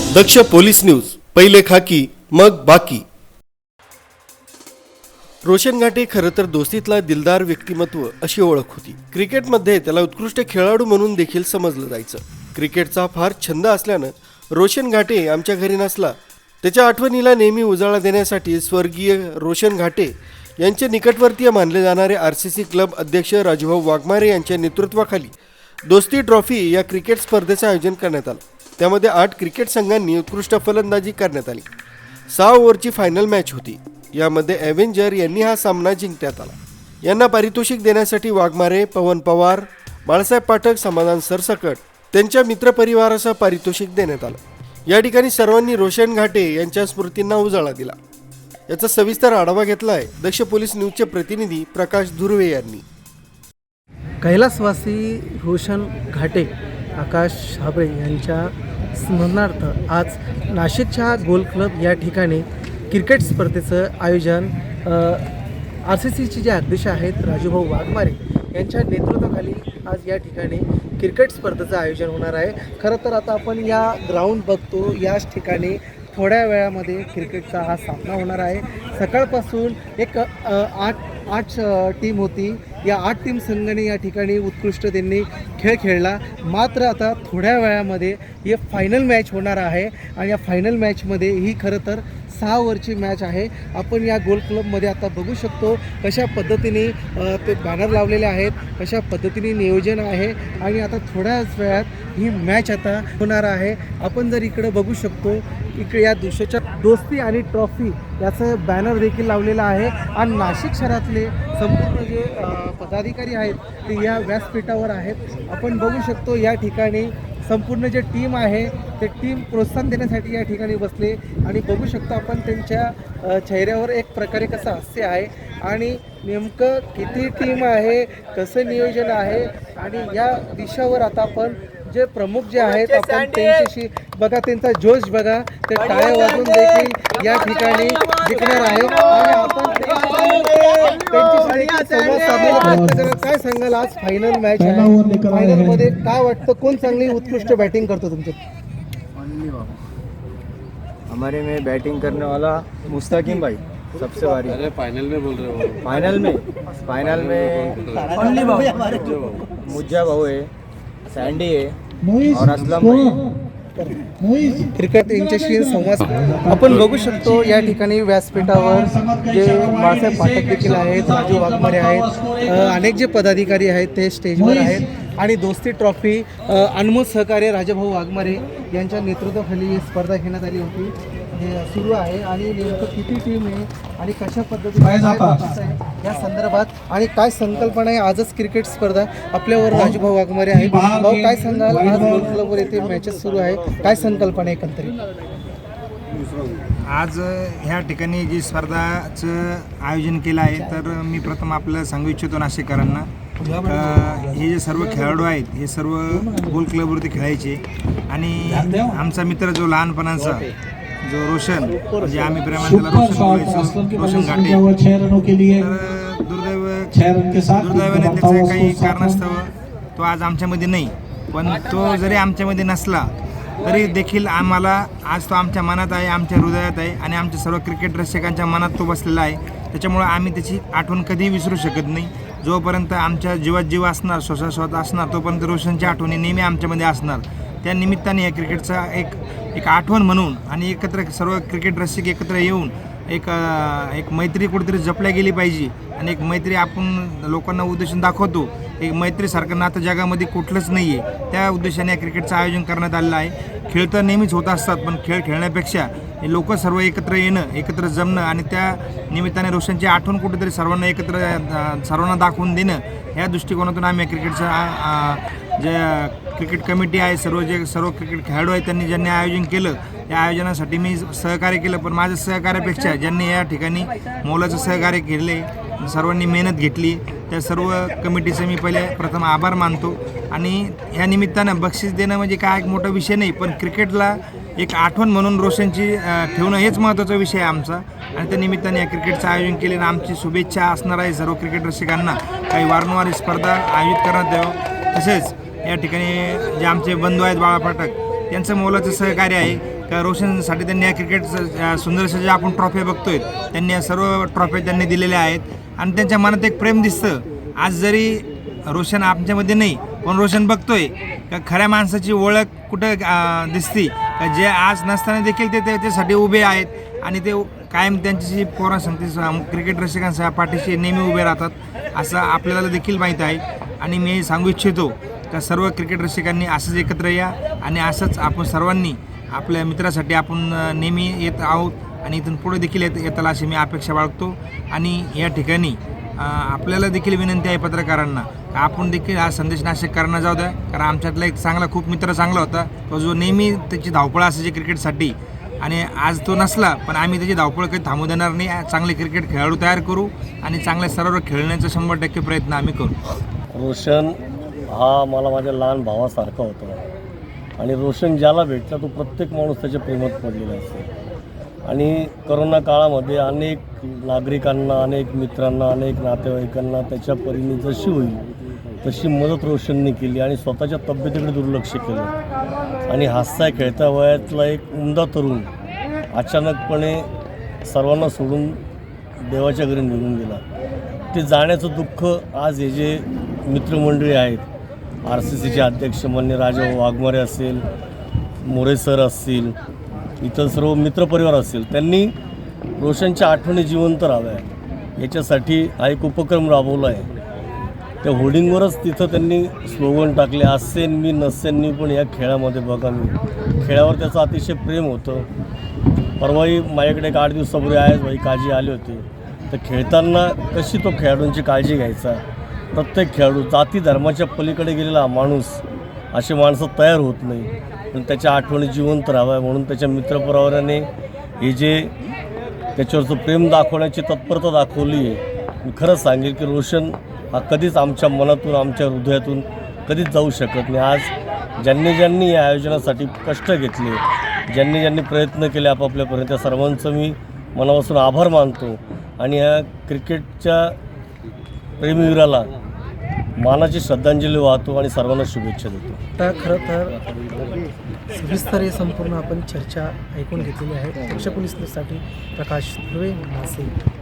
दक्ष police news, पहिले खाकी मग बाकी। रोशन घाटे खरं तर दोस्तीतला दिलदार व्यक्तिमत्व अशी ओळख होती। क्रिकेटमध्ये त्याला उत्कृष्ट खेळाडू म्हणून देखील समजलं जायचं। क्रिकेटचा फार छंद असल्यानं रोशन घाटे आमच्या घरी नसला त्याच्या आठवणीला नेहमी उजाळा देण्यासाठी स्वर्गीय रोशन घाटे यांचे निकटवर्तीय मानले जाणारे आरसीसी क्लब अध्यक्ष राजूभाऊ वाघमारे यांच्या नेतृत्वाखाली दोस्ती ट्रॉफी या क्रिकेट स्पर्धेचं आयोजन करण्यात आलं। त्यामध्ये 8 क्रिकेट संघांनी उत्कृष्ट फलंदाजी करण्यात आली। 6 ओव्हरची फायनल मॅच होती। यामध्ये एव्हेंजर यांनी हा सामना जिंकण्यात आला। यांना पारितोषिक देण्यासाठी वाघमारे, पवन पवार, बाळासाहेब पाठक, समाधान सरसकट त्यांच्या मित्रपरिवारासह पारितोषिक देण्यात आलं। या ठिकाणी सर्वांनी रोशन घाटे यांच्या स्मृतींना उजाळा दिला। याचा सविस्तर आढावा घेतलाय दक्ष पोलीस न्यूजचे प्रतिनिधी प्रकाश धुर्वे यांनी। कैलासवासी रोशन घाटे आकाश हाबळे यांच्या स्मरणार्थ आज नाशिकच्या गोल क्लब या ठिकाणी क्रिकेट स्पर्धेचं आयोजन आरसीसीचे जे अध्यक्ष आहेत राजूभाऊ वाघमारे यांच्या नेतृत्वाखाली आज या ठिकाणी क्रिकेट स्पर्धेचं आयोजन होणार आहे। खरं तर आता आपण या ग्राउंड बघतो, याच ठिकाणी थोड्या वेळामध्ये क्रिकेटचा हा सामना होणार आहे। सकाळपासून एक 8 टीम होती। या 8 टीम संघाने या ठिकाणी उत्कृष्ट त्यांनी खेळ खेळला। मात्र आता थोड्या वेळामध्ये हे फायनल मॅच होणार आहे आणि या फायनल मॅचमध्ये ही खरं तर 6 ओव्हरची मॅच आहे। आपण या गोल क्लबमध्ये आता बघू शकतो कशा पद्धतीने ते बॅनर लावलेले आहेत, कशा पद्धतीने नियोजन आहे आणि आता थोड्याच वेळात ही मॅच आता होणार आहे। आपण जर इकडे बघू शकतो, इकडे या दृश्याच्या दोस्ती आणि ट्रॉफी याचं बॅनर देखील लावलेलं आहे आणि नाशिक शहरातले संपूर्ण जे पदाधिकारी आहेत ते या व्यासपीठावर आहेत। आपण बघू शकतो या ठिकाणी संपूर्ण जे टीम आहे ते टीम प्रोत्साहन देण्यासाठी या ठिकाणी बसले आणि बघू शकतो आपण त्यांच्या चेहऱ्यावर एक प्रकारे कसं हास्य आहे आणि नेमकं किती टीम आहे, कसं नियोजन आहे आणि या दिशावर आता आपण जे प्रमुख जे आहेत आपण त्यांच्याशी बघा, त्यांचा जोश बघा, ते टाळ्या वाजवून देखील या ठिकाणी जिंकणार आहे आणि आपण त्यांच्याशी संवाद साधण्याचा प्रयत्न करा। काय सांगाल, आज फायनल मॅच आहे, फायनलमध्ये काय वाटतं, कोण चांगली उत्कृष्ट बॅटिंग करतो तुमच्या? हमारे में बैटिंग करने वाला मुस्तकीम भाई सबसे भारी। अरे फाइनल में बोल रहे हो? फाइनल में मुज्जा भाऊ है, सैंडी है और असलम भाई। क्रिकेट यांच्याशी संवाद आपण बघू शकतो। या ठिकाणी व्यासपीठावर जे बाळासाहेब पाठक देखील आहेत, राजू वाघमारे आहेत, अनेक जे पदाधिकारी आहेत ते स्टेजवर आहेत आणि दोस्ती ट्रॉफी अनमोल सहकार्य राजाभाऊ वाघमारे यांच्या नेतृत्वाखाली ही स्पर्धा घेण्यात आली होती। हे सुरू आहे आणि नेमकं किती टीम आहे आणि कशा पद्धतीने या संदर्भात आणि काय संकल्पना आहे। आजच क्रिकेट स्पर्धा आपल्यावर राजूभाऊ वाघमारे आहे। भाऊ, काय सांगाल, आज गोल क्लबवर येथे मॅचेस सुरू आहे, काय संकल्पना आहे एकंदरीत? आज ह्या ठिकाणी जी स्पर्धाचं आयोजन केलं आहे तर मी प्रथम आपलं सांगू इच्छितो नाशिककरांना, हे जे सर्व खेळाडू आहेत हे सर्व गोल क्लबवरती खेळायचे आणि आमचा मित्र जो लहानपणाचा जो रोशन, म्हणजे आम्ही प्रेमाने त्याला रोशन बोलायचो, रोशन घाटे, तर दुर्दैवाने त्याचं काही कारणास्तव तो आज आमच्यामध्ये नाही। पण तो जरी आमच्यामध्ये नसला तरी देखील आम्हाला आज तो आमच्या मनात आहे, आमच्या हृदयात आहे आणि आमच्या सर्व क्रिकेट रसिकांच्या मनात तो बसलेला आहे। त्याच्यामुळे आम्ही त्याची आठवण कधीही विसरू शकत नाही। जोपर्यंत आमच्या जीवात जीव असणार, श्वासाश्वास असणार, तोपर्यंत रोशनची आठवणी नेहमी आमच्यामध्ये असणार। त्या निमित्ताने या क्रिकेटचा एक आठवण म्हणून आणि एकत्र सर्व क्रिकेट रसिक एकत्र येऊन एक मैत्री कुठेतरी जपल्या गेली पाहिजे आणि एक मैत्री आपण लोकांना उद्देशून दाखवतो। एक मैत्रीसारखं नातं जगामध्ये कुठलंच नाही आहे, त्या उद्देशाने या क्रिकेटचं आयोजन करण्यात आलेलं आहे। खेळ तर नेहमीच होत असतात, पण खेळ खेळण्यापेक्षा हे लोक सर्व एकत्र येणं, एकत्र जमणं आणि त्या निमित्ताने रोशनची आठवण कुठेतरी सर्वांना दाखवून देणं, या दृष्टिकोनातून आम्ही या क्रिकेटचं जे क्रिकेट कमिटी आहे, सर्व क्रिकेट खेळाडू आहेत त्यांनी ज्यांनी आयोजन केलं, या आयोजनासाठी मी सहकार्य केलं। पण माझ्या सहकार्यापेक्षा ज्यांनी या ठिकाणी मोलाचं सहकार्य केले, सर्वांनी मेहनत घेतली, त्या सर्व कमिटीचे मी प्रथम आभार मानतो। आणि ह्या निमित्तानं बक्षीस देणं म्हणजे काय एक मोठा विषय नाही, पण क्रिकेटला एक आठवण म्हणून रोशनची ठेवणं हेच महत्त्वाचा विषय आहे आमचा आणि त्या निमित्ताने या क्रिकेटचं आयोजन केले। आमची शुभेच्छा असणार आहे सर्व क्रिकेट रसिकांना, काही वारंवार स्पर्धा आयोजित करण्यात यावं। तसेच या ठिकाणी जे आमचे बंधू आहेत बाळा पाठक, त्यांचं मोलाचं सहकार्य आहे। का रोशनसाठी त्यांनी या क्रिकेटचं सुंदरशा ज्या आपण ट्रॉफी बघतोय त्यांनी या सर्व ट्रॉफी त्यांनी दिलेल्या आहेत आणि त्यांच्या मनात एक प्रेम दिसतं. आज जरी रोशन आमच्यामध्ये नाही पण रोशन बघतोय का खऱ्या माणसाची ओळख कुठं दिसती का जे आज नसताना देखील ते त्याच्यासाठी उभे आहेत आणि ते कायम त्यांच्याशी पोरांसंगती क्रिकेट रसिकांच्या पाठीशी नेहमी उभे राहतात असं आपल्याला देखील माहीत आहे. आणि मी सांगू इच्छितो का सर्व क्रिकेट रसिकांनी असंच एकत्र या आणि असंच आपण सर्वांनी आपल्या मित्रासाठी आपण नेहमी येत आहोत आणि इथून पुढे देखील येताला अशी मी अपेक्षा बाळगतो. आणि या ठिकाणी आपल्याला देखील विनंती आहे पत्रकारांना आपण देखील हा संदेश नाशिककरांना जाऊ द्या, कारण आमच्यातला एक खूप मित्र चांगला होता तो जो नेहमी त्याची धावपळ असायची क्रिकेटसाठी आणि आज तो नसला पण आम्ही त्याची धावपळ काही थांबू देणार नाही. चांगले क्रिकेट खेळाडू तयार करू आणि चांगल्या स्तरावर खेळण्याचा 100% प्रयत्न आम्ही करू. रोशन हा मला माझ्या लहान भावासारखा होता आणि रोशन ज्याला भेटला तो प्रत्येक माणूस त्याच्या प्रेमात पडलेला असेल. आणि करोना काळामध्ये अनेक नागरिकांना, अनेक मित्रांना, अनेक नातेवाईकांना त्याच्या परीने जशी होईल तशी मदत रोशनने केली आणि स्वतःच्या तब्येतीकडे दुर्लक्ष केलं. आणि हसता खेळता वयातला एक उमदा तरुण अचानकपणे सर्वांना सोडून देवाच्या घरी निघून गेला. ते जाण्याचं दुःख आज हे जे मित्रमंडळी आहेत, RCCचे अध्यक्ष मान्य राजा वाघमारे असेल, मोरे सर असतील, इतर सर्व मित्रपरिवार असेल, त्यांनी रोशनच्या आठवणी जिवंत राहाव्या याच्यासाठी हा एक उपक्रम राबवला आहे. त्या होर्डिंगवरच तिथं त्यांनी स्लोगन टाकले, असेन मी नसेन मी पण या खेळामध्ये बघा मी. खेळावर त्याचं अतिशय प्रेम होतं. परवाही माझ्याकडे एक 8 दिवसापूर्वी आहेच भाई काळजी आले होते. तर खेळताना कशी तो खेळाडूंची काळजी घ्यायचा. प्रत्येक खेळाडू जाती धर्माच्या पलीकडे गेलेला माणूस, असे माणसं तयार होत नाही पण त्याच्या आठवणी जिवंत राहाव्या म्हणून त्याच्या मित्रपरिवाराने हे जे त्याच्यावरचं प्रेम दाखवण्याची तत्परता दाखवली आहे. मी खरंच सांगेल की रोशन हा कधीच आमच्या मनातून, आमच्या हृदयातून कधीच जाऊ शकत नाही. आज ज्यांनी या आयोजनासाठी कष्ट घेतले, ज्यांनी प्रयत्न केले आपापल्यापर्यंत, त्या सर्वांचं मी मनापासून आभार मानतो आणि या क्रिकेटच्या प्रेमीवीराला मानाची श्रद्धांजली वाहतो आणि सर्वांना शुभेच्छा देतो. तर खरं तर सविस्तर हे संपूर्ण आपण चर्चा ऐकून घेतलेली आहे. लक्ष पोलीस न्यूजसाठी प्रकाश धुर्वे, नाशिक.